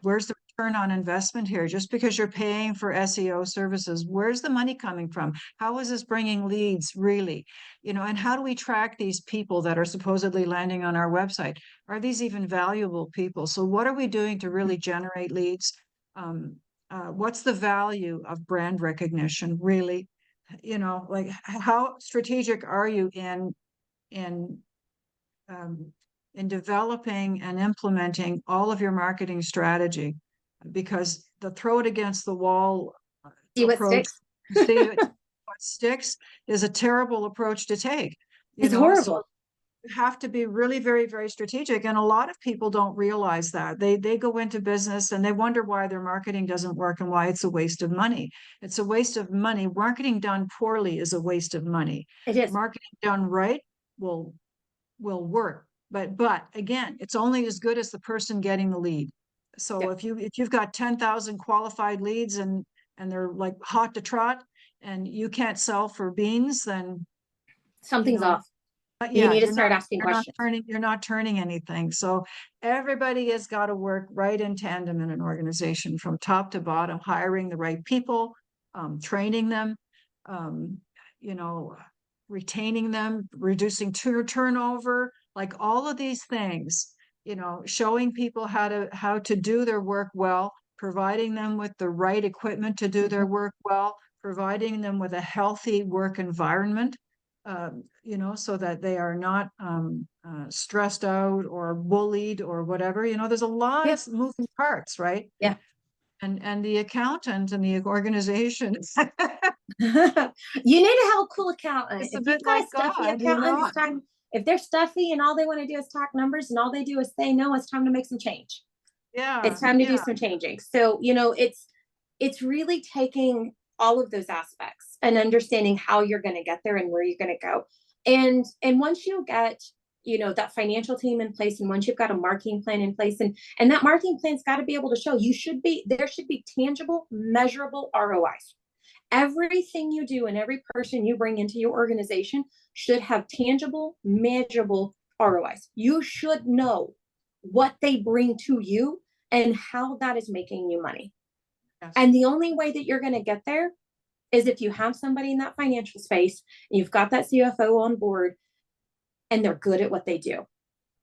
Where's the return on investment here? Just because you're paying for SEO services, where's the money coming from? How is this bringing leads really? And how do we track these people that are supposedly landing on our website? Are these even valuable people? So what are we doing to really generate leads? What's the value of brand recognition really? Like, how strategic are you in developing and implementing all of your marketing strategy? Because the throw it against the wall approach, see what sticks, is a terrible approach to take. It's horrible. So you have to be really very, very strategic, and a lot of people don't realize that. They go into business and they wonder why their marketing doesn't work and why it's a waste of money. It's a waste of money. Marketing done poorly is a waste of money. It is. Marketing done right will work. But again, it's only as good as the person getting the lead. So if you've got 10,000 qualified leads and they're like hot to trot and you can't sell for beans, then something's off. You need to start asking questions. You're not turning anything. So everybody has got to work right in tandem in an organization from top to bottom, hiring the right people, training them, retaining them, reducing turnover, like all of these things, showing people how to do their work well, providing them with the right equipment to do their work well, providing them with a healthy work environment, so that they are not stressed out or bullied or whatever. There's a lot of moving parts, right? Yeah. And the accountant and the organization. You need a hell cool accountant. It's a bit like God, if they're stuffy and all they want to do is talk numbers and all they do is say, no, it's time to make some change. It's time to do some changing. So, it's really taking all of those aspects and understanding how you're going to get there and where you're going to go. And once you get, that financial team in place, and once you've got a marketing plan in place, and that marketing plan's got to be able to show there should be tangible, measurable ROIs. Everything you do and every person you bring into your organization should have tangible, measurable ROIs. You should know what they bring to you and how that is making you money. Yes. And the only way that you're going to get there is if you have somebody in that financial space and you've got that CFO on board and they're good at what they do.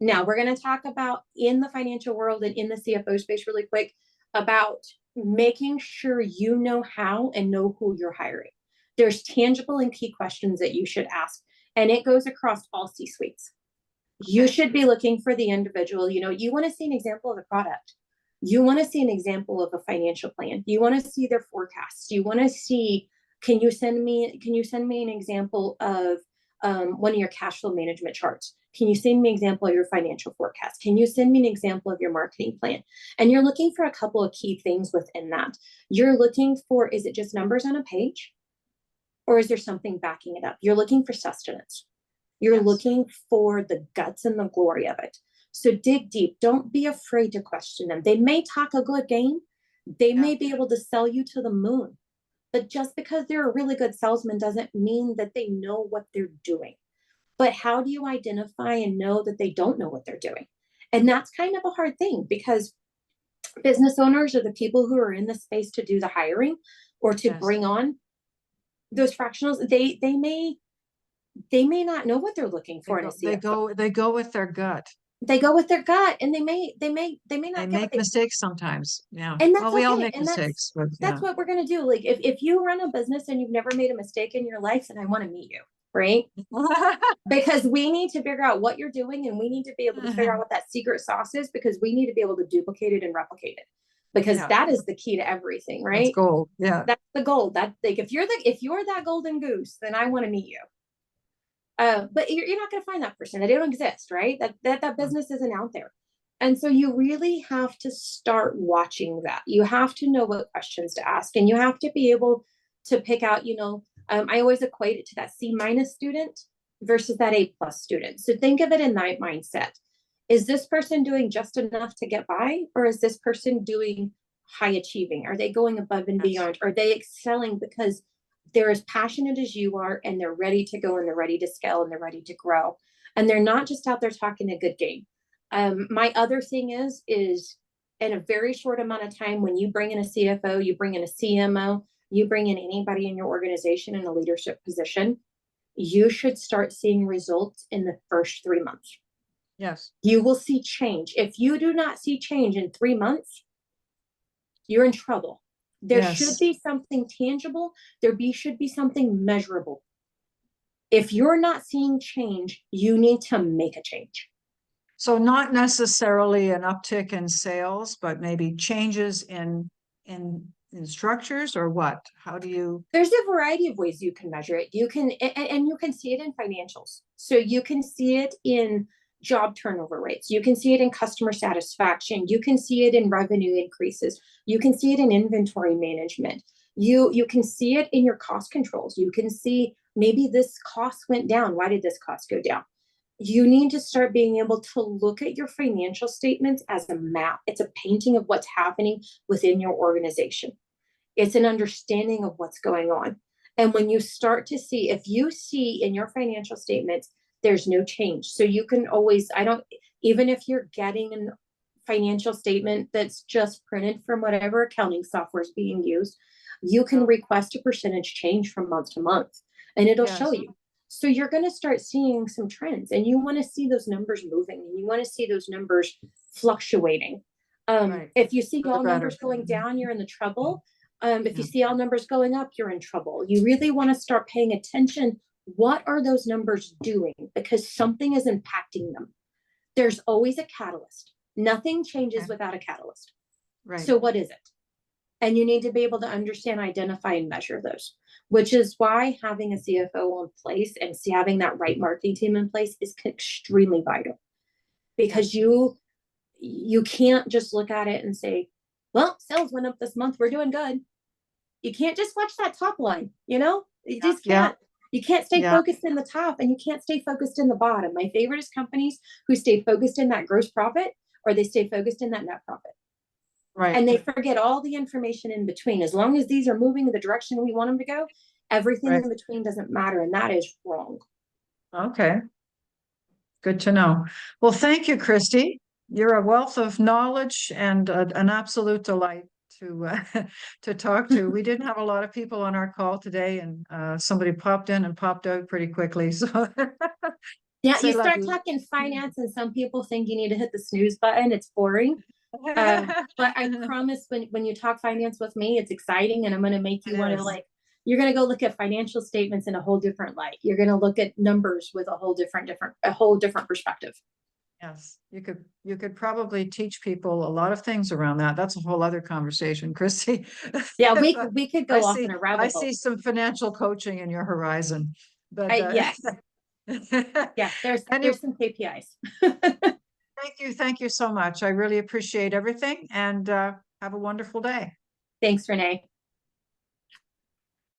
Now we're going to talk about in the financial world and in the CFO space really quick about making sure you know how and know who you're hiring. There's tangible and key questions that you should ask, and it goes across all C-suites. You should be looking for the individual. You know, you want to see an example of the product. You want to see an example of a financial plan. You want to see their forecasts. You want to see, can you send me an example of one of your cash flow management charts? Can you send me an example of your financial forecast? Can you send me an example of your marketing plan? And you're looking for a couple of key things within that. You're looking for, is it just numbers on a page? Or is there something backing it up? You're looking for sustenance. You're looking for the guts and the glory of it. So dig deep. Don't be afraid to question them. They may talk a good game. They may be able to sell you to the moon. But just because they're a really good salesman doesn't mean that they know what they're doing. But how do you identify and know that they don't know what they're doing? And that's kind of a hard thing, because business owners are the people who are in the space to do the hiring or to bring on those fractionals. They may not know what they're looking for in a CFO. They go with their gut. They go with their gut, and they may not. They make mistakes sometimes. Yeah. And that's well, we all okay. make And mistakes. that's what we're gonna do. Like if you run a business and you've never made a mistake in your life, then I want to meet you, right? Because we need to figure out what you're doing, and we need to be able to figure out what that secret sauce is, because we need to be able to duplicate it and replicate it, because that is the key to everything, right? That's gold. Yeah. That's the gold. That, like, if you're that golden goose, then I want to meet you. But you're not going to find that person. They don't exist, right? That business isn't out there. And so you really have to start watching that. You have to know what questions to ask, and you have to be able to pick out, I always equate it to that C- student versus that A+ student. So think of it in that mindset. Is this person doing just enough to get by, or is this person doing high achieving? Are they going above and beyond? Are they excelling because they're as passionate as you are, and they're ready to go, and they're ready to scale, and they're ready to grow, and they're not just out there talking a good game? My other thing is in a very short amount of time, when you bring in a CFO, you bring in a CMO, you bring in anybody in your organization in a leadership position, you should start seeing results in the first 3 months. Yes. You will see change. If you do not see change in 3 months, you're in trouble. There should be something tangible. Should be something measurable. If you're not seeing change, you need to make a change. So not necessarily an uptick in sales, but maybe changes in structures, or what? How do you? There's a variety of ways you can measure it. You can, and you can see it in financials. So you can see it in job turnover rates. You can see it in customer satisfaction. You can see it in revenue increases. You can see it in inventory management. You can see it in your cost controls. You can see maybe this cost went down. Why did this cost go down? You need to start being able to look at your financial statements as a map. It's a painting of what's happening within your organization. It's an understanding of what's going on. And when you start to see, if you see in your financial statements, there's no change. So you can always, even if you're getting a financial statement that's just printed from whatever accounting software is being used, you can request a percentage change from month to month, and it'll show you. So you're going to start seeing some trends, and you want to see those numbers moving, and you want to see those numbers fluctuating. If you see all numbers going down, you're in the trouble. If you see all numbers going up, you're in trouble. You really want to start paying attention. What are those numbers doing? Because something is impacting them. There's always a catalyst. Nothing changes without a catalyst. So what is it? And you need to be able to understand, identify, and measure those, which is why having a CFO in place and having that right marketing team in place is extremely vital. Because you can't just look at it and say, well, sales went up this month, we're doing good. You can't just watch that top line, you just can't. You can't stay focused in the top, and you can't stay focused in the bottom. My favorite is companies who stay focused in that gross profit, or they stay focused in that net profit. Right. And they forget all the information in between. As long as these are moving in the direction we want them to go, everything Right. in between doesn't matter. And that is wrong. Okay. Good to know. Well, thank you, Kristy. You're a wealth of knowledge and an absolute delight to to talk to. We didn't have a lot of people on our call today, and somebody popped in and popped out pretty quickly. So Yeah, say you la start vie. talking finance, and some people think you need to hit the snooze button. It's boring. But I promise when you talk finance with me, it's exciting, and I'm going to make you It want to is. you're going to go look at financial statements in a whole different light. You're going to look at numbers with a whole different perspective. Yes, you could probably teach people a lot of things around that. That's a whole other conversation, Kristy. Yeah, But we could go off in a I rabbit hole. see some financial coaching in your horizon. But Yes, yeah, anyway, there's some KPIs. thank you so much. I really appreciate everything, and have a wonderful day. Thanks, Renee.